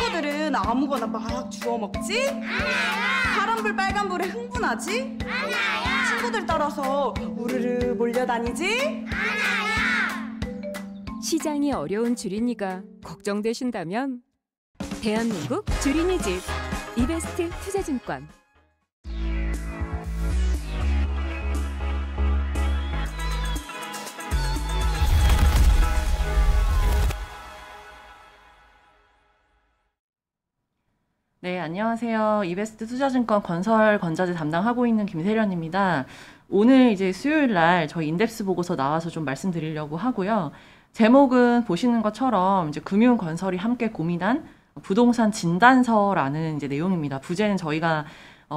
친구들은 아무거나 막 주워 먹지? 하나요. 파란불 빨간불에 흥분하지? 하나요. 친구들 따라서 우르르 몰려다니지? 하나요. 시장이 어려운 주린이가 걱정되신다면 대한민국 주린이 집 이베스트 투자증권. 네, 안녕하세요. 이베스트 투자증권 건설 건자재 담당하고 있는 김세련입니다. 오늘 이제 수요일 날 저희 인덱스 보고서 나와서 좀 말씀드리려고 하고요. 제목은 보시는 것처럼 이제 금융 건설이 함께 고민한 부동산 진단서라는 이제 내용입니다. 부제는 저희가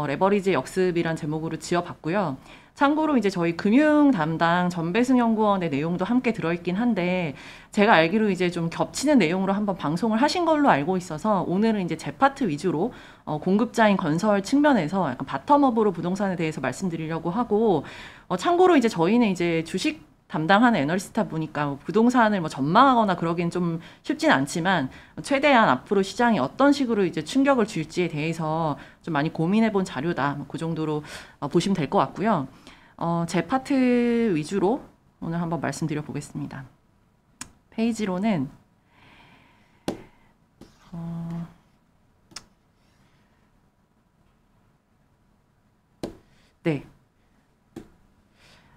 레버리지 역습이란 제목으로 지어봤고요. 참고로 이제 저희 금융 담당 전배승 연구원의 내용도 함께 들어있긴 한데 제가 알기로 이제 좀 겹치는 내용으로 한번 방송을 하신 걸로 알고 있어서 오늘은 이제 제 파트 위주로 공급자인 건설 측면에서 약간 바텀업으로 부동산에 대해서 말씀드리려고 하고 참고로 이제 저희는 이제 주식 담당하는 애널리스트다 보니까 뭐 부동산을 뭐 전망하거나 그러긴 좀 쉽진 않지만 최대한 앞으로 시장이 어떤 식으로 이제 충격을 줄지에 대해서 좀 많이 고민해 본 자료다. 그 정도로 보시면 될 것 같고요. 제 파트 위주로 오늘 한번 말씀드려 보겠습니다. 페이지로는 네.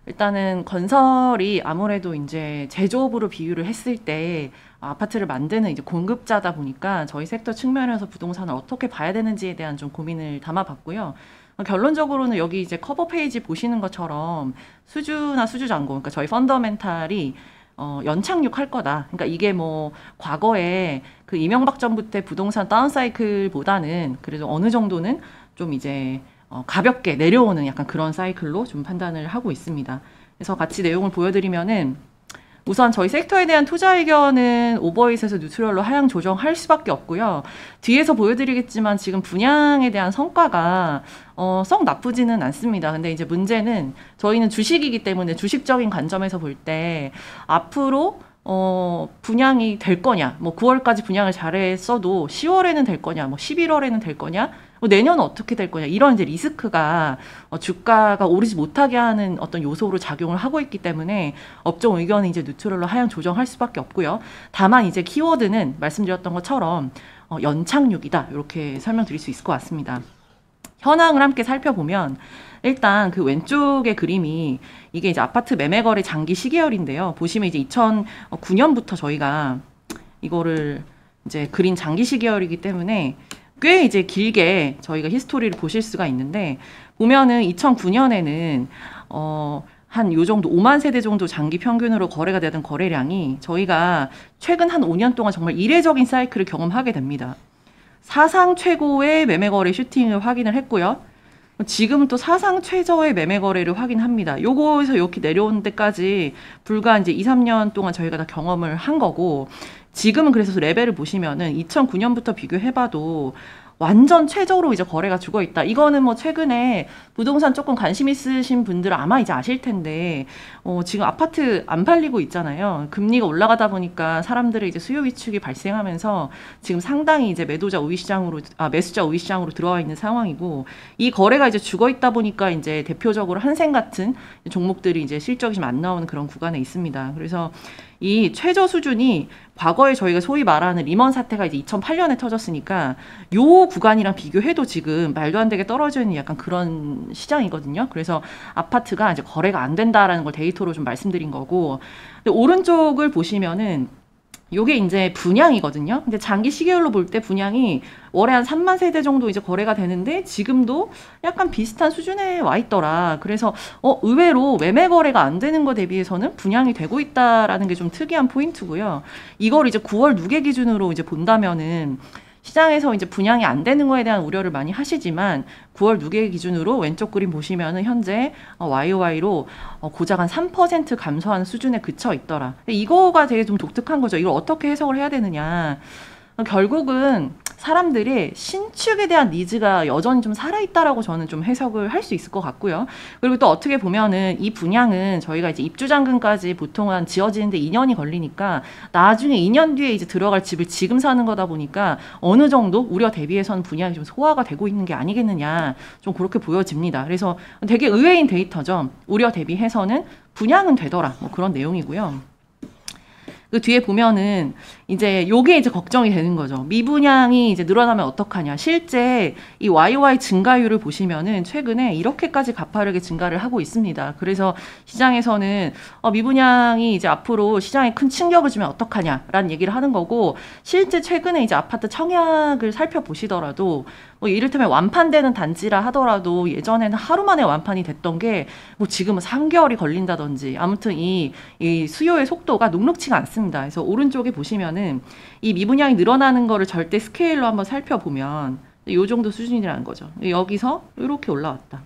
일단은 건설이 아무래도 이제 제조업으로 비유를 했을 때 아파트를 만드는 이제 공급자다 보니까 저희 섹터 측면에서 부동산을 어떻게 봐야 되는지에 대한 좀 고민을 담아봤고요. 결론적으로는 여기 이제 커버 페이지 보시는 것처럼 수주나 수주잔고, 그러니까 저희 펀더멘탈이 연착륙할 거다. 그러니까 이게 뭐 과거에 그 이명박 정부 때 부동산 다운사이클보다는 그래도 어느 정도는 좀 이제 가볍게 내려오는 약간 그런 사이클로 좀 판단을 하고 있습니다. 그래서 같이 내용을 보여드리면은 우선 저희 섹터에 대한 투자 의견은 오버웨이트에서 뉴트럴로 하향 조정할 수밖에 없고요. 뒤에서 보여드리겠지만 지금 분양에 대한 성과가 썩 나쁘지는 않습니다. 근데 이제 문제는 저희는 주식이기 때문에 주식적인 관점에서 볼 때 앞으로 분양이 될 거냐, 뭐 9월까지 분양을 잘했어도 10월에는 될 거냐, 뭐 11월에는 될 거냐, 내년은 어떻게 될 거냐, 이런 이제 리스크가 주가가 오르지 못하게 하는 어떤 요소로 작용을 하고 있기 때문에 업종 의견은 이제 뉴트럴로 하향 조정할 수밖에 없고요. 다만 이제 키워드는 말씀드렸던 것처럼 연착륙이다, 이렇게 설명드릴 수 있을 것 같습니다. 현황을 함께 살펴보면 일단 그 왼쪽의 그림이 이게 이제 아파트 매매 거래 장기 시계열인데요. 보시면 이제 2009년부터 저희가 이거를 이제 그린 장기 시계열이기 때문에 꽤 이제 길게 저희가 히스토리를 보실 수가 있는데 보면은 2009년에는 한 요 정도 5만 세대 정도 장기 평균으로 거래가 되던 거래량이 저희가 최근 한 5년 동안 정말 이례적인 사이클을 경험하게 됩니다. 사상 최고의 매매 거래 슈팅을 확인을 했고요. 지금 또 사상 최저의 매매 거래를 확인합니다. 요거에서 이렇게 내려온 데까지 불과 이제 2, 3년 동안 저희가 다 경험을 한 거고, 지금은 그래서 레벨을 보시면은 2009년부터 비교해봐도 완전 최저로 이제 거래가 죽어 있다. 이거는 뭐 최근에 부동산 조금 관심 있으신 분들은 아마 이제 아실 텐데, 지금 아파트 안 팔리고 있잖아요. 금리가 올라가다 보니까 사람들의 이제 수요 위축이 발생하면서 지금 상당히 이제 매수자 우위 시장으로 들어와 있는 상황이고, 이 거래가 이제 죽어 있다 보니까 이제 대표적으로 한생 같은 종목들이 이제 실적이 좀 안 나오는 그런 구간에 있습니다. 그래서 이 최저 수준이 과거에 저희가 소위 말하는 리먼 사태가 이제 2008년에 터졌으니까 요 구간이랑 비교해도 지금 말도 안 되게 떨어져 있는 약간 그런 시장이거든요. 그래서 아파트가 이제 거래가 안 된다라는 걸 데이터로 좀 말씀드린 거고, 근데 오른쪽을 보시면은 요게 이제 분양이거든요. 근데 장기 시계열로 볼 때 분양이 월에 한 3만 세대 정도 이제 거래가 되는데 지금도 약간 비슷한 수준에 와 있더라. 그래서 의외로 매매 거래가 안 되는 거 대비해서는 분양이 되고 있다라는 게 좀 특이한 포인트고요. 이걸 이제 9월 누계 기준으로 이제 본다면은 시장에서 이제 분양이 안 되는 거에 대한 우려를 많이 하시지만 9월 누계 기준으로 왼쪽 그림 보시면은 현재 YOY로 고작 한 3% 감소하는 수준에 그쳐 있더라. 이거가 되게 좀 독특한 거죠. 이걸 어떻게 해석을 해야 되느냐. 결국은 사람들의 신축에 대한 니즈가 여전히 좀 살아있다라고 저는 좀 해석을 할 수 있을 것 같고요. 그리고 또 어떻게 보면은 이 분양은 저희가 이제 입주잔금까지 보통 한 지어지는데 2년이 걸리니까 나중에 2년 뒤에 이제 들어갈 집을 지금 사는 거다 보니까 어느 정도 우려 대비해서는 분양이 좀 소화가 되고 있는 게 아니겠느냐, 좀 그렇게 보여집니다. 그래서 되게 의외인 데이터죠. 우려 대비해서는 분양은 되더라, 뭐 그런 내용이고요. 그 뒤에 보면은 이제 요게 이제 걱정이 되는 거죠. 미분양이 이제 늘어나면 어떡하냐. 실제 이 YOY 증가율을 보시면은 최근에 이렇게까지 가파르게 증가를 하고 있습니다. 그래서 시장에서는 미분양이 이제 앞으로 시장에 큰 충격을 주면 어떡하냐라는 얘기를 하는 거고, 실제 최근에 이제 아파트 청약을 살펴보시더라도 뭐 이를테면 완판되는 단지라 하더라도 예전에는 하루 만에 완판이 됐던 게 뭐 지금은 3개월이 걸린다든지, 아무튼 이 수요의 속도가 녹록치가 않습니다. 그래서 오른쪽에 보시면은 이 미분양이 늘어나는 거를 절대 스케일로 한번 살펴보면 이 정도 수준이라는 거죠. 여기서 이렇게 올라왔다.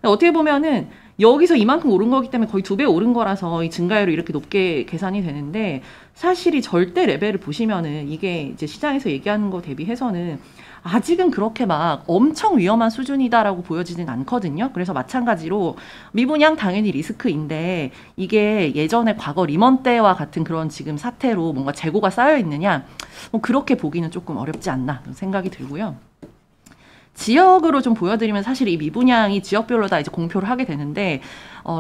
어떻게 보면은 여기서 이만큼 오른 거기 때문에 거의 2배 오른 거라서 이 증가율이 이렇게 높게 계산이 되는데, 사실 이 절대 레벨을 보시면은 이게 이제 시장에서 얘기하는 거 대비해서는 아직은 그렇게 막 엄청 위험한 수준이다라고 보여지진 않거든요. 그래서 마찬가지로 미분양 당연히 리스크인데 이게 예전에 과거 리먼 때와 같은 그런 지금 사태로 뭔가 재고가 쌓여 있느냐, 뭐 그렇게 보기는 조금 어렵지 않나 생각이 들고요. 지역으로 좀 보여드리면 사실 이 미분양이 지역별로 다 이제 공표를 하게 되는데,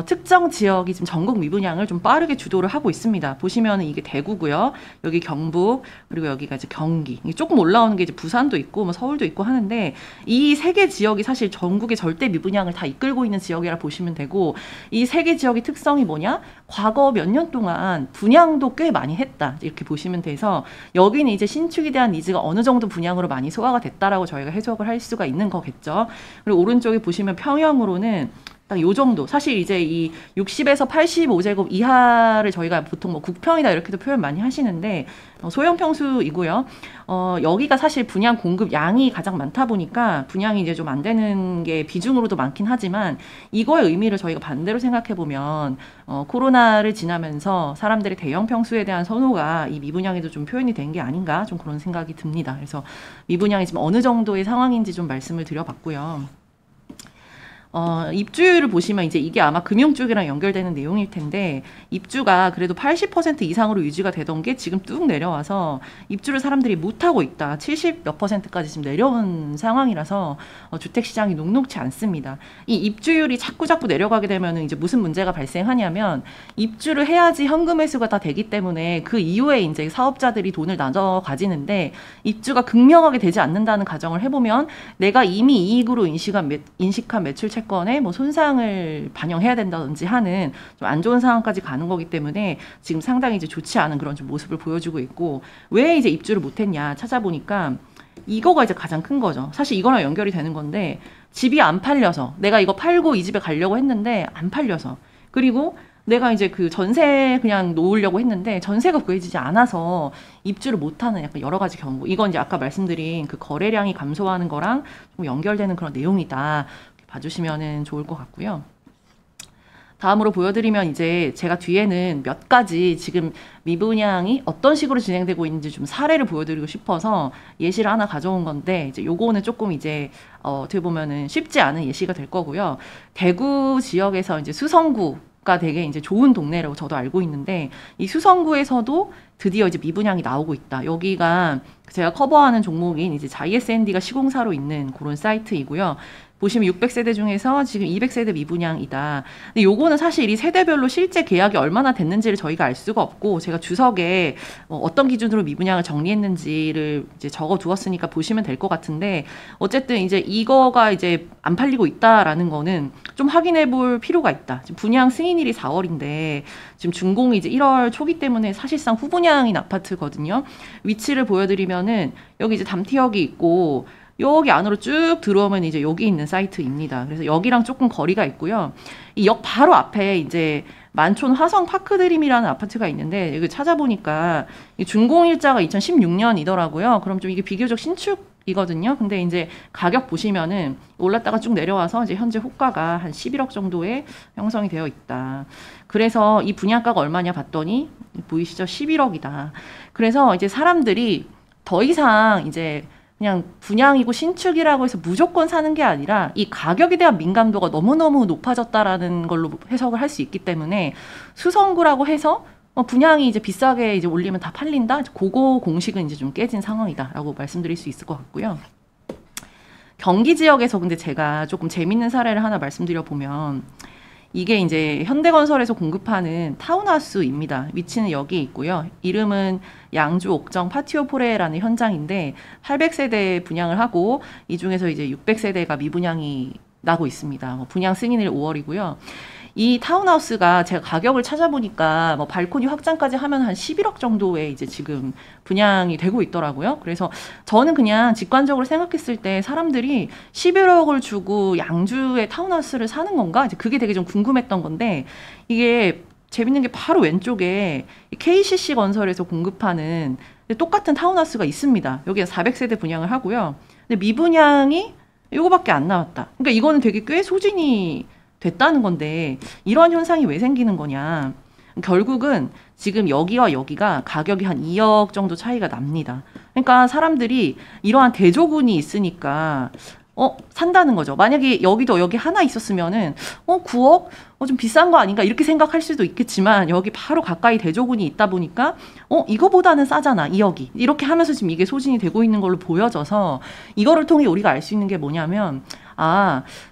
특정 지역이 지금 전국 미분양을 좀 빠르게 주도를 하고 있습니다. 보시면은 이게 대구고요. 여기 경북, 그리고 여기가 이제 경기. 조금 올라오는 게 이제 부산도 있고 뭐 서울도 있고 하는데, 이 세 개 지역이 사실 전국의 절대 미분양을 다 이끌고 있는 지역이라 보시면 되고, 이 세 개 지역의 특성이 뭐냐? 과거 몇 년 동안 분양도 꽤 많이 했다, 이렇게 보시면 돼서 여기는 이제 신축에 대한 니즈가 어느 정도 분양으로 많이 소화가 됐다라고 저희가 해석을 할 수가 있는 거겠죠. 그리고 오른쪽에 보시면 평형으로는 딱 요 정도. 사실 이제 이 60에서 85제곱 이하를 저희가 보통 뭐 국평이다 이렇게도 표현 많이 하시는데, 소형 평수이고요. 여기가 사실 분양 공급 양이 가장 많다 보니까 분양이 이제 좀 안 되는 게 비중으로도 많긴 하지만, 이거의 의미를 저희가 반대로 생각해 보면 코로나를 지나면서 사람들의 대형 평수에 대한 선호가 이 미분양에도 좀 표현이 된 게 아닌가, 좀 그런 생각이 듭니다. 그래서 미분양이 지금 어느 정도의 상황인지 좀 말씀을 드려봤고요. 입주율을 보시면 이제 이게 아마 금융 쪽이랑 연결되는 내용일 텐데, 입주가 그래도 80% 이상으로 유지가 되던 게 지금 뚝 내려와서 입주를 사람들이 못하고 있다. 70 몇 %까지 지금 내려온 상황이라서 주택 시장이 녹록치 않습니다. 이 입주율이 자꾸 내려가게 되면 이제 무슨 문제가 발생하냐면, 입주를 해야지 현금 회수가 다 되기 때문에 그 이후에 이제 사업자들이 돈을 나눠 가지는데, 입주가 극명하게 되지 않는다는 가정을 해보면 내가 이미 이익으로 인식한 매출 채권에 뭐 손상을 반영해야 된다든지 하는 좀 안 좋은 상황까지 가는 거기 때문에 지금 상당히 이제 좋지 않은 그런 좀 모습을 보여주고 있고, 왜 이제 입주를 못했냐 찾아보니까 이거가 이제 가장 큰 거죠. 사실 이거랑 연결이 되는 건데, 집이 안 팔려서, 내가 이거 팔고 이 집에 가려고 했는데 안 팔려서, 그리고 내가 이제 그 전세 그냥 놓으려고 했는데 전세가 구해지지 않아서 입주를 못하는 약간 여러 가지 경우. 이건 이제 아까 말씀드린 그 거래량이 감소하는 거랑 좀 연결되는 그런 내용이다. 봐주시면 좋을 것 같고요. 다음으로 보여드리면 이제 제가 뒤에는 몇 가지 지금 미분양이 어떤 식으로 진행되고 있는지 좀 사례를 보여드리고 싶어서 예시를 하나 가져온 건데, 이제 요거는 조금 이제 어떻게 보면은 쉽지 않은 예시가 될 거고요. 대구 지역에서 이제 수성구가 되게 이제 좋은 동네라고 저도 알고 있는데, 이 수성구에서도 드디어 이제 미분양이 나오고 있다. 여기가 제가 커버하는 종목인 이제 자이SND가 시공사로 있는 그런 사이트이고요. 보시면 600세대 중에서 지금 200세대 미분양이다. 근데 요거는 사실 이 세대별로 실제 계약이 얼마나 됐는지를 저희가 알 수가 없고, 제가 주석에 어떤 기준으로 미분양을 정리했는지를 이제 적어 두었으니까 보시면 될 것 같은데, 어쨌든 이제 이거가 이제 안 팔리고 있다라는 거는 좀 확인해 볼 필요가 있다. 지금 분양 승인일이 4월인데 지금 준공이 이제 1월 초기 때문에 사실상 후분양인 아파트거든요. 위치를 보여드리면은 여기 이제 담티역이 있고, 여기 안으로 쭉 들어오면 이제 여기 있는 사이트입니다. 그래서 여기랑 조금 거리가 있고요. 이 역 바로 앞에 이제 만촌 화성 파크드림이라는 아파트가 있는데, 여기 찾아보니까 준공일자가 2016년이더라고요. 그럼 좀 이게 비교적 신축이거든요. 근데 이제 가격 보시면은 올랐다가 쭉 내려와서 이제 현재 호가가 한 11억 정도에 형성이 되어 있다. 그래서 이 분양가가 얼마냐 봤더니 보이시죠? 11억이다. 그래서 이제 사람들이 더 이상 이제 그냥 분양이고 신축이라고 해서 무조건 사는 게 아니라 이 가격에 대한 민감도가 너무너무 높아졌다라는 걸로 해석을 할 수 있기 때문에 수성구라고 해서 분양이 이제 비싸게 이제 올리면 다 팔린다. 그거 공식은 이제 좀 깨진 상황이다라고 말씀드릴 수 있을 것 같고요. 경기 지역에서 근데 제가 조금 재밌는 사례를 하나 말씀드려 보면 이게 이제 현대건설에서 공급하는 타운하우스입니다. 위치는 여기 있고요. 이름은 양주 옥정 파티오 포레라는 현장인데 800세대 분양을 하고 이 중에서 이제 600세대가 미분양이 나고 있습니다. 분양 승인일 5월이고요. 이 타운하우스가 제가 가격을 찾아보니까 뭐 발코니 확장까지 하면 한 11억 정도에 이제 지금 분양이 되고 있더라고요. 그래서 저는 그냥 직관적으로 생각했을 때 사람들이 11억을 주고 양주의 타운하우스를 사는 건가? 이제 그게 되게 좀 궁금했던 건데 이게 재밌는 게 바로 왼쪽에 KCC 건설에서 공급하는 똑같은 타운하우스가 있습니다. 여기가 400세대 분양을 하고요. 근데 미분양이 이거밖에 안 나왔다. 그러니까 이거는 되게 꽤 소진이 됐다는 건데 이런 현상이 왜 생기는 거냐. 결국은 지금 여기와 여기가 가격이 한 2억 정도 차이가 납니다. 그러니까 사람들이 이러한 대조군이 있으니까 산다는 거죠. 만약에 여기도 여기 하나 있었으면은 9억? 좀 비싼 거 아닌가? 이렇게 생각할 수도 있겠지만 여기 바로 가까이 대조군이 있다 보니까 이거보다는 싸잖아. 2억이. 이렇게 하면서 지금 이게 소진이 되고 있는 걸로 보여져서 이거를 통해 우리가 알 수 있는 게 뭐냐면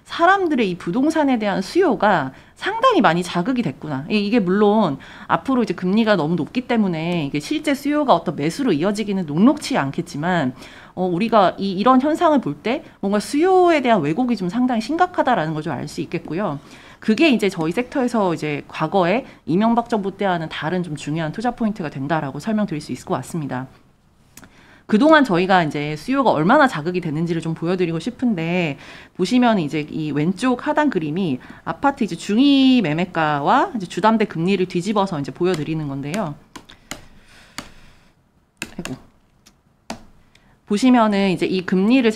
사람들의 이 부동산에 대한 수요가 상당히 많이 자극이 됐구나. 이게 물론 앞으로 이제 금리가 너무 높기 때문에 이게 실제 수요가 어떤 매수로 이어지기는 녹록치 않겠지만 우리가 이런 현상을 볼 때 뭔가 수요에 대한 왜곡이 좀 상당히 심각하다라는 걸 좀 알 수 있겠고요. 그게 이제 저희 섹터에서 이제 과거에 이명박 정부 때와는 다른 좀 중요한 투자 포인트가 된다라고 설명드릴 수 있을 것 같습니다. 그동안 저희가 이제 수요가 얼마나 자극이 됐는지를 좀 보여드리고 싶은데 보시면 이제 이 왼쪽 하단 그림이 아파트 이제 중위 매매가와 이제 주담대 금리를 뒤집어서 이제 보여드리는 건데요. 아이고. 보시면은 이제 이 금리를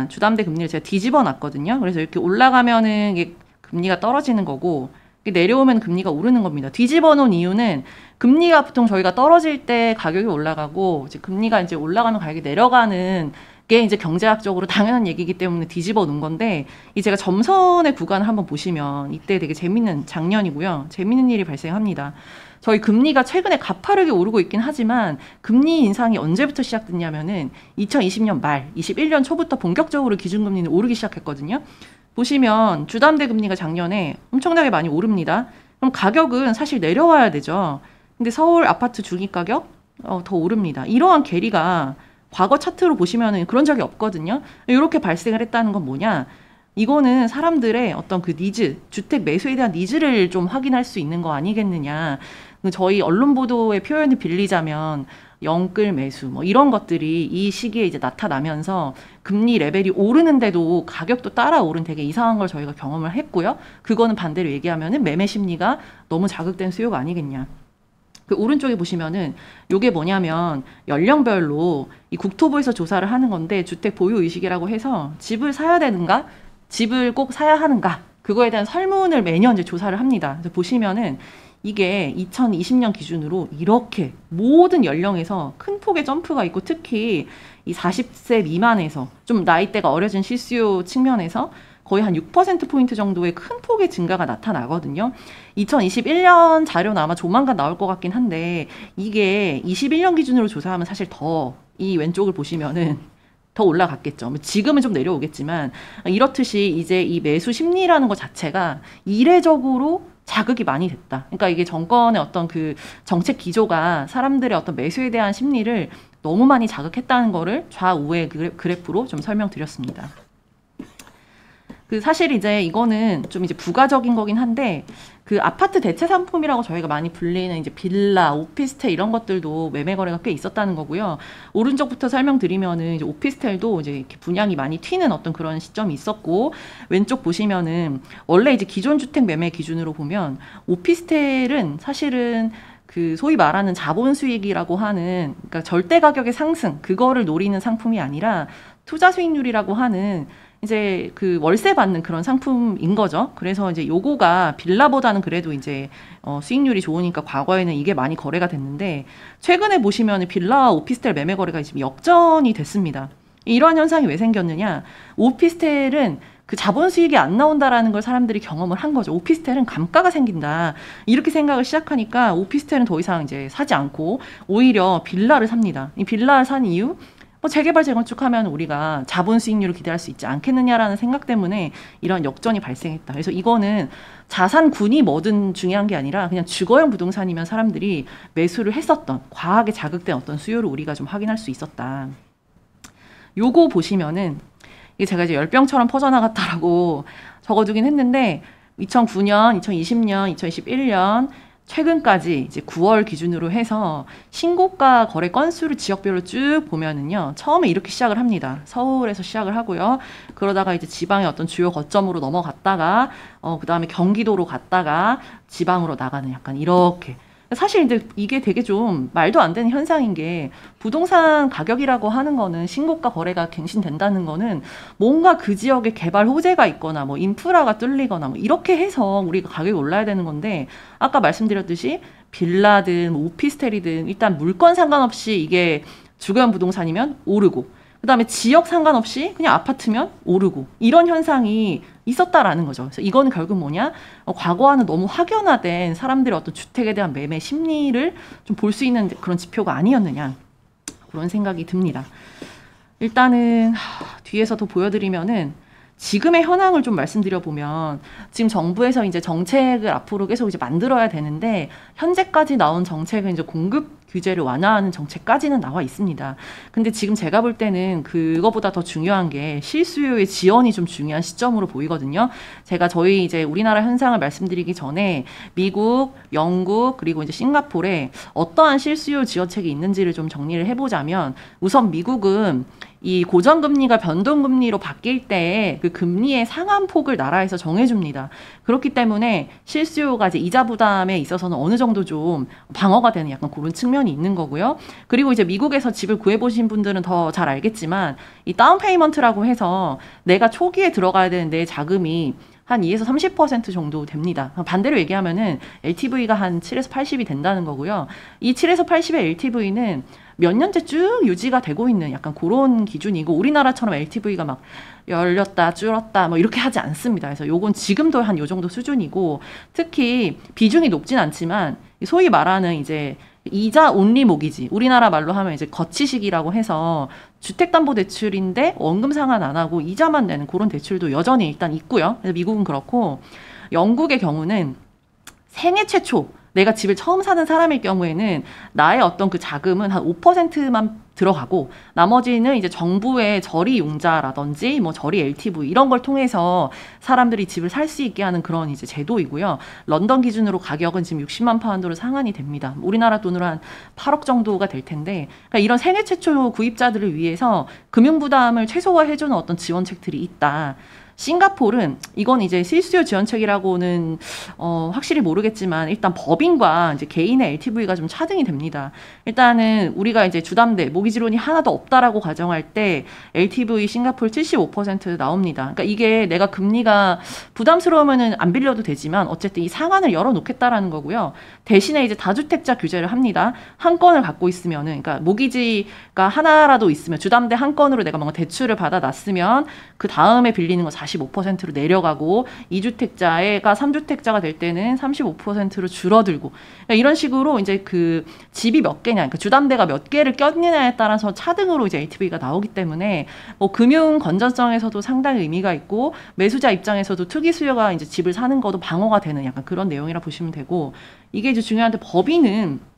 주담대 금리를 제가 뒤집어 놨거든요. 그래서 이렇게 올라가면은 이게 금리가 떨어지는 거고 내려오면 금리가 오르는 겁니다. 뒤집어 놓은 이유는 금리가 보통 저희가 떨어질 때 가격이 올라가고 이제 금리가 이제 올라가면 가격이 내려가는 게 이제 경제학적으로 당연한 얘기이기 때문에 뒤집어 놓은 건데 이 제가 점선의 구간을 한번 보시면 이때 되게 재밌는 작년이고요. 재밌는 일이 발생합니다. 저희 금리가 최근에 가파르게 오르고 있긴 하지만 금리 인상이 언제부터 시작됐냐면은 2020년 말, 21년 초부터 본격적으로 기준금리는 오르기 시작했거든요. 보시면 주담대 금리가 작년에 엄청나게 많이 오릅니다. 그럼 가격은 사실 내려와야 되죠. 근데 서울 아파트 중위 가격 더 오릅니다. 이러한 괴리가 과거 차트로 보시면은 그런 적이 없거든요. 이렇게 발생을 했다는 건 뭐냐? 이거는 사람들의 어떤 그 니즈, 주택 매수에 대한 니즈를 좀 확인할 수 있는 거 아니겠느냐. 저희 언론 보도의 표현을 빌리자면 영끌 매수 뭐 이런 것들이 이 시기에 이제 나타나면서 금리 레벨이 오르는데도 가격도 따라 오른 되게 이상한 걸 저희가 경험을 했고요. 그거는 반대로 얘기하면은 매매 심리가 너무 자극된 수요가 아니겠냐. 그 오른쪽에 보시면은 요게 뭐냐면 연령별로 이 국토부에서 조사를 하는 건데 주택 보유 의식이라고 해서 집을 사야 되는가? 집을 꼭 사야 하는가? 그거에 대한 설문을 매년 이제 조사를 합니다. 그래서 보시면은 이게 2020년 기준으로 이렇게 모든 연령에서 큰 폭의 점프가 있고 특히 이 40세 미만에서 좀 나이대가 어려진 실수요 측면에서 거의 한 6%포인트 정도의 큰 폭의 증가가 나타나거든요. 2021년 자료는 아마 조만간 나올 것 같긴 한데 이게 21년 기준으로 조사하면 사실 더 이 왼쪽을 보시면은 더 올라갔겠죠. 지금은 좀 내려오겠지만 이렇듯이 이제 이 매수 심리라는 것 자체가 이례적으로 자극이 많이 됐다. 그러니까 이게 정권의 어떤 그 정책 기조가 사람들의 어떤 매수에 대한 심리를 너무 많이 자극했다는 거를 좌우의 그래프로 좀 설명드렸습니다. 사실 이제 이거는 좀 이제 부가적인 거긴 한데 그 아파트 대체 상품이라고 저희가 많이 불리는 이제 빌라, 오피스텔 이런 것들도 매매 거래가 꽤 있었다는 거고요. 오른쪽부터 설명드리면은 이제 오피스텔도 이제 이렇게 분양이 많이 튀는 어떤 그런 시점이 있었고 왼쪽 보시면은 원래 이제 기존 주택 매매 기준으로 보면 오피스텔은 사실은 그 소위 말하는 자본 수익이라고 하는 그러니까 절대 가격의 상승 그거를 노리는 상품이 아니라 투자 수익률이라고 하는 이제 그 월세 받는 그런 상품인 거죠. 그래서 이제 요거가 빌라보다는 그래도 이제 수익률이 좋으니까 과거에는 이게 많이 거래가 됐는데 최근에 보시면 빌라와 오피스텔 매매 거래가 지금 역전이 됐습니다. 이러한 현상이 왜 생겼느냐? 오피스텔은 그 자본 수익이 안 나온다라는 걸 사람들이 경험을 한 거죠. 오피스텔은 감가가 생긴다. 이렇게 생각을 시작하니까 오피스텔은 더 이상 이제 사지 않고 오히려 빌라를 삽니다. 이 빌라를 산 이유? 뭐 재개발 재건축하면 우리가 자본 수익률을 기대할 수 있지 않겠느냐라는 생각 때문에 이런 역전이 발생했다. 그래서 이거는 자산군이 뭐든 중요한 게 아니라 그냥 주거용 부동산이면 사람들이 매수를 했었던 과하게 자극된 어떤 수요를 우리가 좀 확인할 수 있었다. 요거 보시면은 이게 제가 이제 열병처럼 퍼져나갔다라고 적어두긴 했는데 2009년, 2020년, 2021년 최근까지 이제 9월 기준으로 해서 신고가 거래 건수를 지역별로 쭉 보면은요. 처음에 이렇게 시작을 합니다. 서울에서 시작을 하고요. 그러다가 이제 지방의 어떤 주요 거점으로 넘어갔다가 그다음에 경기도로 갔다가 지방으로 나가는 약간 이렇게. 사실 근데 이게 되게 좀 말도 안 되는 현상인 게 부동산 가격이라고 하는 거는 신고가 거래가 갱신된다는 거는 뭔가 그 지역에 개발 호재가 있거나 뭐 인프라가 뚫리거나 뭐 이렇게 해서 우리가 가격이 올라야 되는 건데 아까 말씀드렸듯이 빌라든 뭐 오피스텔이든 일단 물건 상관없이 이게 주거용 부동산이면 오르고 그다음에 지역 상관없이 그냥 아파트면 오르고 이런 현상이 있었다라는 거죠. 그래서 이거는 결국 뭐냐? 과거와는 너무 확연화된 사람들의 어떤 주택에 대한 매매 심리를 좀 볼 수 있는 그런 지표가 아니었느냐 그런 생각이 듭니다. 일단은 뒤에서 더 보여드리면은 지금의 현황을 좀 말씀드려 보면 지금 정부에서 이제 정책을 앞으로 계속 이제 만들어야 되는데 현재까지 나온 정책은 이제 공급 규제를 완화하는 정책까지는 나와 있습니다. 근데 지금 제가 볼 때는 그거보다 더 중요한 게 실수요의 지원이 좀 중요한 시점으로 보이거든요. 제가 저희 이제 우리나라 현상을 말씀드리기 전에 미국, 영국 그리고 이제 싱가포르에 어떠한 실수요 지원책이 있는지를 좀 정리를 해보자면 우선 미국은 이 고정금리가 변동금리로 바뀔 때 그 금리의 상한폭을 나라에서 정해줍니다. 그렇기 때문에 실수요가 이제 이자 부담에 있어서는 어느 정도 좀 방어가 되는 약간 그런 측면이 있는 거고요. 그리고 이제 미국에서 집을 구해보신 분들은 더 잘 알겠지만 이 다운 페이먼트라고 해서 내가 초기에 들어가야 되는 내 자금이 한 2에서 30% 정도 됩니다. 반대로 얘기하면은 LTV가 한 7에서 80이 된다는 거고요. 이 7에서 80의 LTV는 몇 년째 쭉 유지가 되고 있는 약간 그런 기준이고 우리나라처럼 LTV가 막 열렸다 줄었다 뭐 이렇게 하지 않습니다. 그래서 요건 지금도 한 요 정도 수준이고 특히 비중이 높진 않지만 소위 말하는 이제 이자 온리 모기지 우리나라 말로 하면 이제 거치식이라고 해서 주택담보대출인데 원금 상환 안 하고 이자만 내는 그런 대출도 여전히 일단 있고요. 그래서 미국은 그렇고 영국의 경우는 생애 최초 내가 집을 처음 사는 사람일 경우에는 나의 어떤 그 자금은 한 5%만 들어가고 나머지는 이제 정부의 저리 융자라든지 뭐 저리 LTV 이런 걸 통해서 사람들이 집을 살 수 있게 하는 그런 이제 제도이고요. 런던 기준으로 가격은 지금 60만 파운드로 상한이 됩니다. 우리나라 돈으로 한 8억 정도가 될 텐데 그러니까 이런 생애 최초 구입자들을 위해서 금융 부담을 최소화해주는 어떤 지원책들이 있다. 싱가포르는 이건 이제 실수요 지원책이라고는 확실히 모르겠지만 일단 법인과 이제 개인의 LTV가 좀 차등이 됩니다. 일단은 우리가 이제 주담대 모기지론이 하나도 없다라고 가정할 때 LTV 싱가포르 75% 나옵니다. 그러니까 이게 내가 금리가 부담스러우면은 안 빌려도 되지만 어쨌든 이 상한을 열어놓겠다라는 거고요. 대신에 이제 다주택자 규제를 합니다. 한 건을 갖고 있으면은 그러니까 모기지가 하나라도 있으면 주담대 한 건으로 내가 뭔가 대출을 받아놨으면 그 다음에 빌리는 거 45%로 내려가고 2주택자가 3주택자가 될 때는 35%로 줄어들고 그러니까 이런 식으로 이제 그 집이 몇 개냐 그러니까 주담대가 몇 개를 꼈느냐에 따라서 차등으로 이제 LTV가 나오기 때문에 뭐 금융 건전성에서도 상당히 의미가 있고 매수자 입장에서도 투기 수요가 이제 집을 사는 것도 방어가 되는 약간 그런 내용이라 보시면 되고 이게 이제 중요한데 법인은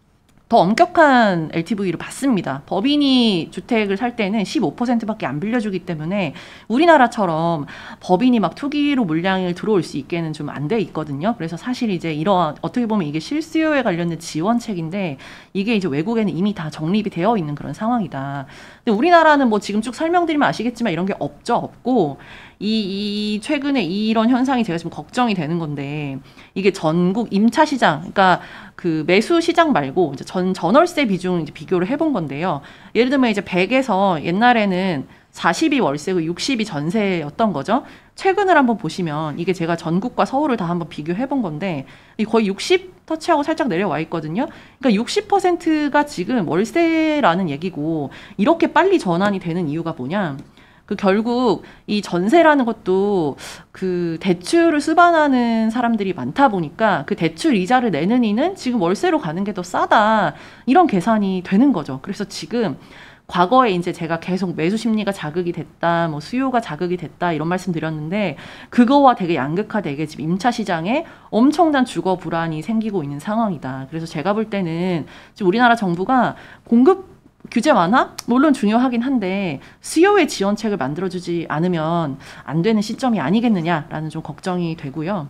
더 엄격한 LTV를 받습니다. 법인이 주택을 살 때는 15%밖에 안 빌려주기 때문에 우리나라처럼 법인이 막 투기로 물량을 들어올 수 있게는 좀 안 돼 있거든요. 그래서 사실 이제 이러한 어떻게 보면 이게 실수요에 관련된 지원책인데 이게 이제 외국에는 이미 다 정립이 되어 있는 그런 상황이다. 근데 우리나라는 뭐 지금 쭉 설명드리면 아시겠지만 이런 게 없고 이 최근에 이런 현상이 제가 지금 걱정이 되는 건데 이게 전국 임차 시장 그러니까 그 매수 시장 말고 이제 전월세 비중 이제 비교를 해본 건데요. 예를 들면 이제 100에서 옛날에는 40이 월세고 60이 전세였던 거죠. 최근을 한번 보시면 이게 제가 전국과 서울을 다 한번 비교해 본 건데 거의 60 터치하고 살짝 내려와 있거든요. 그러니까 60%가 지금 월세라는 얘기고 이렇게 빨리 전환이 되는 이유가 뭐냐? 그 결국 이 전세라는 것도 그 대출을 수반하는 사람들이 많다 보니까 그 대출 이자를 내는 이는 지금 월세로 가는 게 더 싸다. 이런 계산이 되는 거죠. 그래서 지금 과거에 이제 제가 계속 매수 심리가 자극이 됐다, 뭐 수요가 자극이 됐다 이런 말씀 드렸는데 그거와 되게 양극화되게 지금 임차 시장에 엄청난 주거 불안이 생기고 있는 상황이다. 그래서 제가 볼 때는 지금 우리나라 정부가 공급 규제 완화? 물론 중요하긴 한데 수요의 지원책을 만들어주지 않으면 안 되는 시점이 아니겠느냐라는 좀 걱정이 되고요.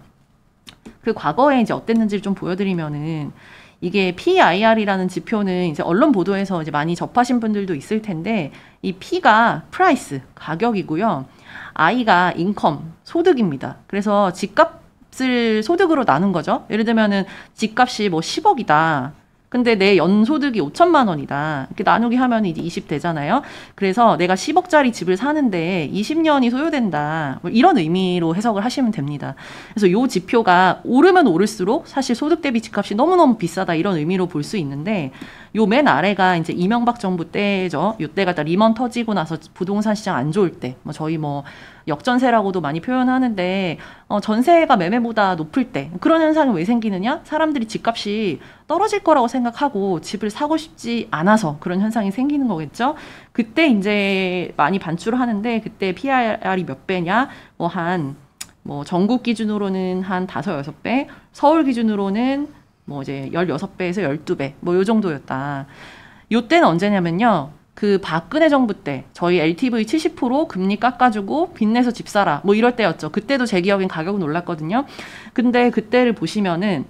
그 과거에 이제 어땠는지를 좀 보여드리면은 이게 PIR이라는 지표는 이제 언론 보도에서 이제 많이 접하신 분들도 있을 텐데 이 P가 프라이스, 가격이고요. I가 인컴, 소득입니다. 그래서 집값을 소득으로 나눈 거죠. 예를 들면은 집값이 뭐 10억이다. 근데 내 연소득이 5천만 원이다. 이렇게 나누기 하면 이제 20 되잖아요. 그래서 내가 10억짜리 집을 사는데 20년이 소요된다. 뭐 이런 의미로 해석을 하시면 됩니다. 그래서 요 지표가 오르면 오를수록 사실 소득 대비 집값이 너무너무 비싸다. 이런 의미로 볼 수 있는데 요 맨 아래가 이제 이명박 정부 때죠. 요때가 다 리먼 터지고 나서 부동산 시장 안 좋을 때. 뭐 저희 뭐 역전세라고도 많이 표현하는데 전세가 매매보다 높을 때 그런 현상이 왜 생기느냐? 사람들이 집값이 떨어질 거라고 생각하고 집을 사고 싶지 않아서 그런 현상이 생기는 거겠죠. 그때 이제 많이 반출을 하는데 그때 PR이 몇 배냐? 뭐 전국 기준으로는 한 5, 6배, 서울 기준으로는 뭐 이제 16배에서 12배 뭐 요 정도였다. 요 때는 언제냐면요. 그 박근혜 정부 때 저희 LTV 70% 금리 깎아주고 빚내서 집 사라 뭐 이럴 때였죠. 그때도 제 기억엔 가격은 올랐거든요. 근데 그때를 보시면은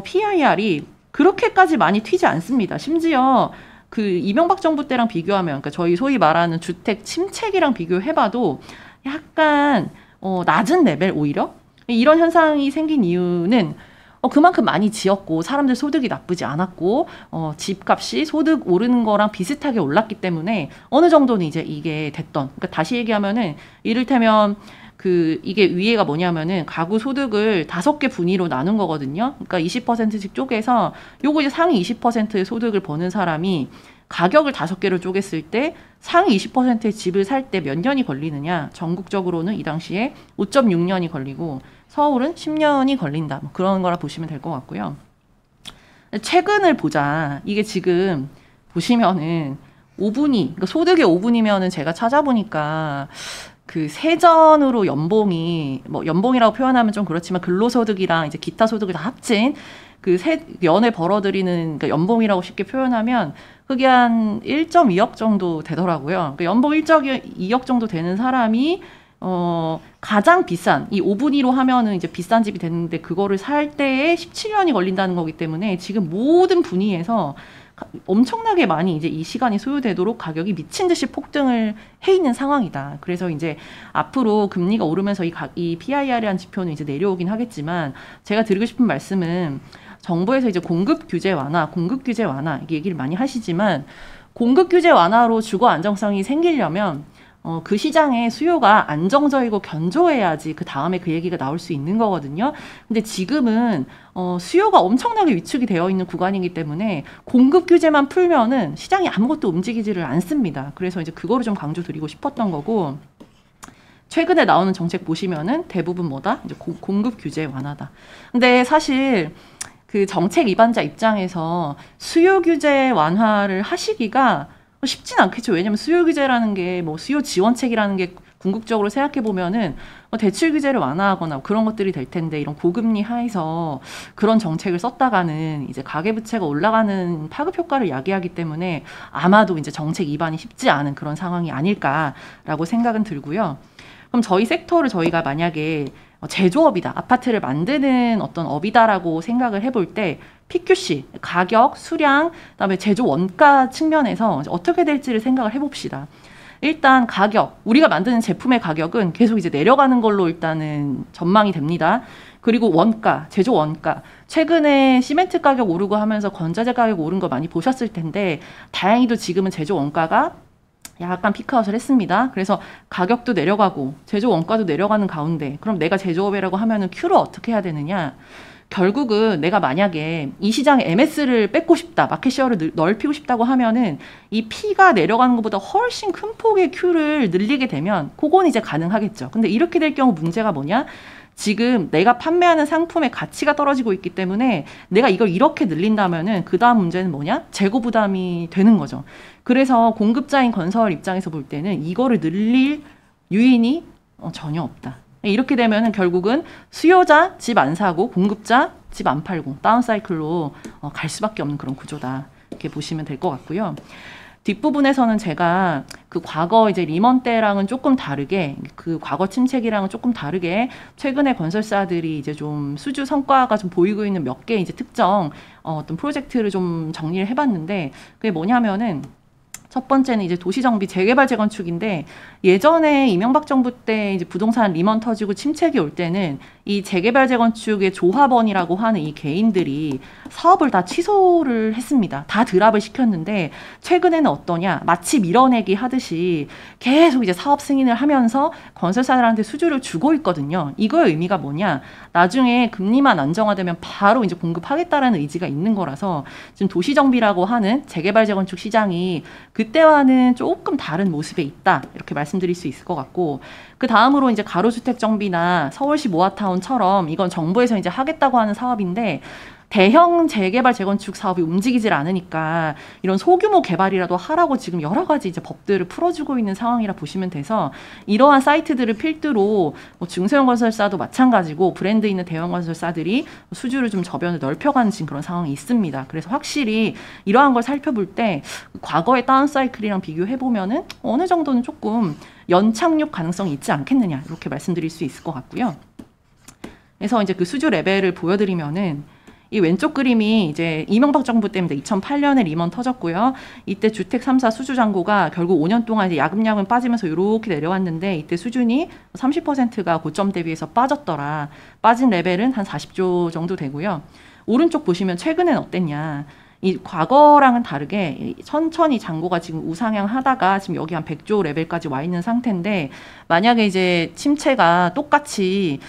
PIR이 그렇게까지 많이 튀지 않습니다. 심지어 그 이명박 정부 때랑 비교하면 그러니까 저희 소위 말하는 주택 침체기랑 비교해봐도 약간 낮은 레벨 오히려 이런 현상이 생긴 이유는 그만큼 많이 지었고 사람들 소득이 나쁘지 않았고 집값이 소득 오르는 거랑 비슷하게 올랐기 때문에 어느 정도는 이제 이게 됐던. 그러니까 다시 얘기하면은 이를테면 그 이게 위에가 뭐냐면은 가구 소득을 5개 분위로 나눈 거거든요. 그러니까 20%씩 쪼개서 요거 이제 상위 20%의 소득을 버는 사람이 가격을 5개로 쪼갰을 때 상위 20%의 집을 살 때 몇 년이 걸리느냐. 전국적으로는 이 당시에 5.6년이 걸리고 서울은 10년이 걸린다. 뭐 그런 거라 보시면 될 것 같고요. 최근을 보자. 이게 지금 보시면은 5분위, 그러니까 소득의 5분이면은 제가 찾아보니까 그 세전으로 연봉이 뭐 연봉이라고 표현하면 좀 그렇지만 근로소득이랑 이제 기타 소득을 다 합친 그 연에 벌어들이는 그러니까 연봉이라고 쉽게 표현하면 그게 한 1.2억 정도 되더라고요. 그러니까 연봉 1.2억 정도 되는 사람이 가장 비싼 이 5분위로 하면은 이제 비싼 집이 되는데 그거를 살 때에 17년이 걸린다는 거기 때문에 지금 모든 분위에서 엄청나게 많이 이제 이 시간이 소요되도록 가격이 미친 듯이 폭등을 해 있는 상황이다. 그래서 이제 앞으로 금리가 오르면서 이 PIR이라는 지표는 이제 내려오긴 하겠지만 제가 드리고 싶은 말씀은 정부에서 이제 공급 규제 완화 이게 얘기를 많이 하시지만 공급 규제 완화로 주거 안정성이 생기려면 그 시장의 수요가 안정적이고 견조해야지 그 다음에 그 얘기가 나올 수 있는 거거든요. 근데 지금은 수요가 엄청나게 위축이 되어 있는 구간이기 때문에 공급 규제만 풀면은 시장이 아무것도 움직이지를 않습니다. 그래서 이제 그거를 좀 강조드리고 싶었던 거고 최근에 나오는 정책 보시면은 대부분 뭐다? 이제 공급 규제 완화다. 근데 사실 그 정책 위반자 입장에서 수요 규제 완화를 하시기가 쉽진 않겠죠. 왜냐면 수요 규제라는 게 뭐 수요 지원책이라는 게 궁극적으로 생각해 보면은 대출 규제를 완화하거나 그런 것들이 될 텐데 이런 고금리 하에서 그런 정책을 썼다가는 이제 가계부채가 올라가는 파급 효과를 야기하기 때문에 아마도 이제 정책 위반이 쉽지 않은 그런 상황이 아닐까라고 생각은 들고요. 그럼 저희 섹터를 저희가 만약에 제조업이다, 아파트를 만드는 어떤 업이다라고 생각을 해볼 때 PQC, 가격, 수량, 그다음에 제조 원가 측면에서 어떻게 될지를 생각을 해봅시다. 일단 가격, 우리가 만드는 제품의 가격은 계속 이제 내려가는 걸로 일단은 전망이 됩니다. 그리고 원가, 제조 원가. 최근에 시멘트 가격 오르고 하면서 건자재 가격 오른 거 많이 보셨을 텐데 다행히도 지금은 제조 원가가 약간 피크아웃을 했습니다. 그래서 가격도 내려가고 제조 원가도 내려가는 가운데 그럼 내가 제조업이라고 하면은 Q를 어떻게 해야 되느냐? 결국은 내가 만약에 이 시장에 MS를 뺏고 싶다, 마켓쉐어를 넓히고 싶다고 하면은 이 P가 내려가는 것보다 훨씬 큰 폭의 Q를 늘리게 되면 그건 이제 가능하겠죠. 근데 이렇게 될 경우 문제가 뭐냐? 지금 내가 판매하는 상품의 가치가 떨어지고 있기 때문에 내가 이걸 이렇게 늘린다면은 그 다음 문제는 뭐냐? 재고 부담이 되는 거죠. 그래서 공급자인 건설 입장에서 볼 때는 이거를 늘릴 유인이 전혀 없다. 이렇게 되면은 결국은 수요자 집 안 사고 공급자 집 안 팔고 다운사이클로 갈 수밖에 없는 그런 구조다. 이렇게 보시면 될 것 같고요. 뒷부분에서는 제가 그 과거 이제 리먼 때랑은 조금 다르게 그 과거 침체기랑은 조금 다르게 최근에 건설사들이 이제 좀 수주 성과가 좀 보이고 있는 몇 개 이제 특정 어떤 프로젝트를 좀 정리를 해봤는데 그게 뭐냐면은 첫 번째는 이제 도시정비 재개발 재건축인데 예전에 이명박 정부 때 이제 부동산 리먼 터지고 침체기 올 때는 이 재개발 재건축의 조합원이라고 하는 이 개인들이 사업을 다 취소를 했습니다. 다 드랍을 시켰는데 최근에는 어떠냐? 마치 밀어내기 하듯이 계속 이제 사업 승인을 하면서 건설사들한테 수주를 주고 있거든요. 이거의 의미가 뭐냐? 나중에 금리만 안정화되면 바로 이제 공급하겠다라는 의지가 있는 거라서 지금 도시정비라고 하는 재개발 재건축 시장이 그때와는 조금 다른 모습에 있다. 이렇게 말씀드릴 수 있을 것 같고 그 다음으로 이제 가로주택 정비나 서울시 모아타운처럼 이건 정부에서 이제 하겠다고 하는 사업인데 대형 재개발 재건축 사업이 움직이질 않으니까 이런 소규모 개발이라도 하라고 지금 여러 가지 이제 법들을 풀어주고 있는 상황이라 보시면 돼서 이러한 사이트들을 필두로 뭐 중소형 건설사도 마찬가지고 브랜드 있는 대형 건설사들이 수주를 좀 저변을 넓혀가는 지금 그런 상황이 있습니다. 그래서 확실히 이러한 걸 살펴볼 때 과거의 다운사이클이랑 비교해보면은 어느 정도는 조금 연착륙 가능성이 있지 않겠느냐 이렇게 말씀드릴 수 있을 것 같고요. 그래서 이제 그 수주 레벨을 보여드리면은 이 왼쪽 그림이 이제 이명박 정부 때문에 2008년에 리먼 터졌고요. 이때 주택 3사 수주 잔고가 결국 5년 동안 이제 야금야금 빠지면서 이렇게 내려왔는데 이때 수준이 30%가 고점 대비해서 빠졌더라. 빠진 레벨은 한 40조 정도 되고요. 오른쪽 보시면 최근엔 어땠냐. 이 과거랑은 다르게 천천히 잔고가 지금 우상향 하다가 지금 여기 한 100조 레벨까지 와 있는 상태인데 만약에 이제 침체가 똑같이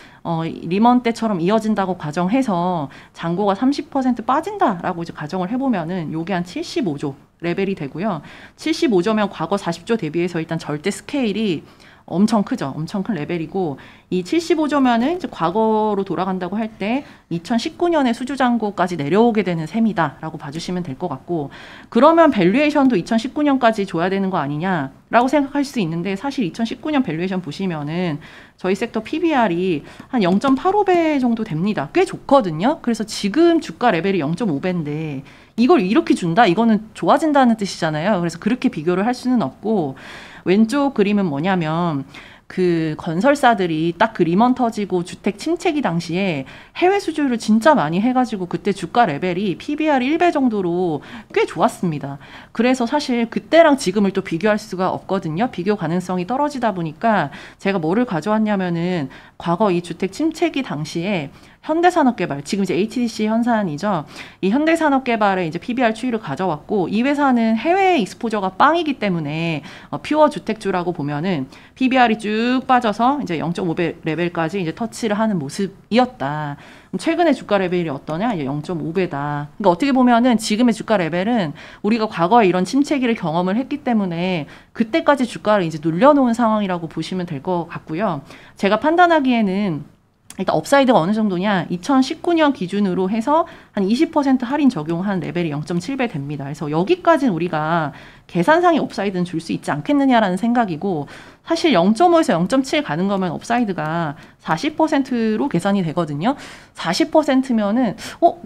리먼 때처럼 이어진다고 가정해서 잔고가 30% 빠진다라고 이제 가정을 해보면은 요게 한 75조 레벨이 되고요. 75조면 과거 40조 대비해서 일단 절대 스케일이 엄청 크죠. 엄청 큰 레벨이고 이 75조면은 이제 과거로 돌아간다고 할 때 2019년에 수주 잔고까지 내려오게 되는 셈이다라고 봐주시면 될 것 같고 그러면 밸류에이션도 2019년까지 줘야 되는 거 아니냐라고 생각할 수 있는데 사실 2019년 밸류에이션 보시면은 저희 섹터 PBR이 한 0.85배 정도 됩니다. 꽤 좋거든요. 그래서 지금 주가 레벨이 0.5배인데 이걸 이렇게 준다? 이거는 좋아진다는 뜻이잖아요. 그래서 그렇게 비교를 할 수는 없고 왼쪽 그림은 뭐냐면 그 건설사들이 딱 그 리먼 터지고 주택 침체기 당시에 해외 수주를 진짜 많이 해가지고 그때 주가 레벨이 PBR 1배 정도로 꽤 좋았습니다. 그래서 사실 그때랑 지금을 또 비교할 수가 없거든요. 비교 가능성이 떨어지다 보니까 제가 뭐를 가져왔냐면은 과거 이 주택 침체기 당시에 현대산업개발, 지금 이제 HDC 현산이죠. 이 현대산업개발의 이제 PBR 추이를 가져왔고 이 회사는 해외 익스포저가 빵이기 때문에 퓨어 주택주라고 보면은 PBR이 쭉 빠져서 이제 0.5배 레벨까지 이제 터치를 하는 모습이었다. 최근에 주가 레벨이 어떠냐? 이제 0.5배다. 그러니까 어떻게 보면은 지금의 주가 레벨은 우리가 과거에 이런 침체기를 경험을 했기 때문에 그때까지 주가를 이제 눌려놓은 상황이라고 보시면 될 것 같고요. 제가 판단하기에는 일단 업사이드가 어느 정도냐 2019년 기준으로 해서 한 20% 할인 적용한 레벨이 0.7배 됩니다. 그래서 여기까지는 우리가 계산상의 업사이드는 줄 수 있지 않겠느냐라는 생각이고 사실 0.5에서 0.7 가는 거면 업사이드가 40%로 계산이 되거든요. 40%면은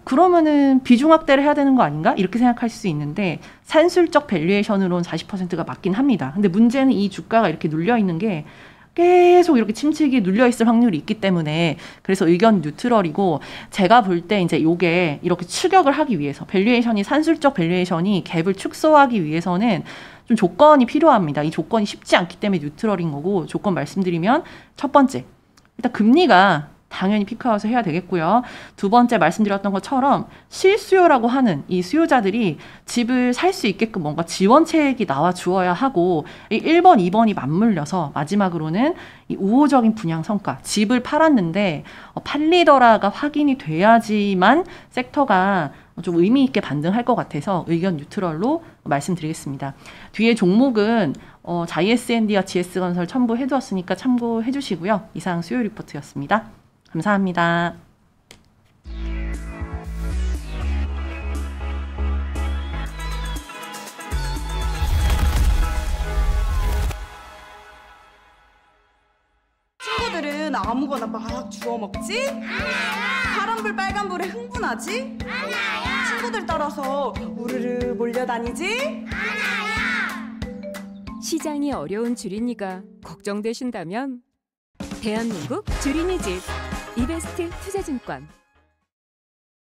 그러면은 비중 확대를 해야 되는 거 아닌가? 이렇게 생각할 수 있는데 산술적 밸류에이션으로는 40%가 맞긴 합니다. 근데 문제는 이 주가가 이렇게 눌려 있는 게 계속 이렇게 침체기에 눌려있을 확률이 있기 때문에 그래서 의견 뉴트럴이고 제가 볼 때 이제 요게 이렇게 추격을 하기 위해서 밸류에이션이 산술적 밸류에이션이 갭을 축소하기 위해서는 좀 조건이 필요합니다. 이 조건이 쉽지 않기 때문에 뉴트럴인 거고 조건 말씀드리면 첫 번째 일단 금리가 당연히 피크아웃을 해야 되겠고요. 두 번째 말씀드렸던 것처럼 실수요라고 하는 이 수요자들이 집을 살 수 있게끔 뭔가 지원책이 나와 주어야 하고, 이 1번, 2번이 맞물려서 마지막으로는 이 우호적인 분양 성과, 집을 팔았는데 팔리더라가 확인이 돼야지만 섹터가 좀 의미 있게 반등할 것 같아서 의견 뉴트럴로 말씀드리겠습니다. 뒤에 종목은 자이S&D와 GS건설 첨부해두었으니까 참고해 주시고요. 이상 수요 리포트였습니다. 감사합니다. 친구들은 아무거나 막 주워 먹지? 파란불 빨간불에 흥분하지? 친구들 따라서 우르르 몰려다니지? 시장이 어려운 주린이가 걱정되신다면 대한민국 주린이집 이베스트 투자증권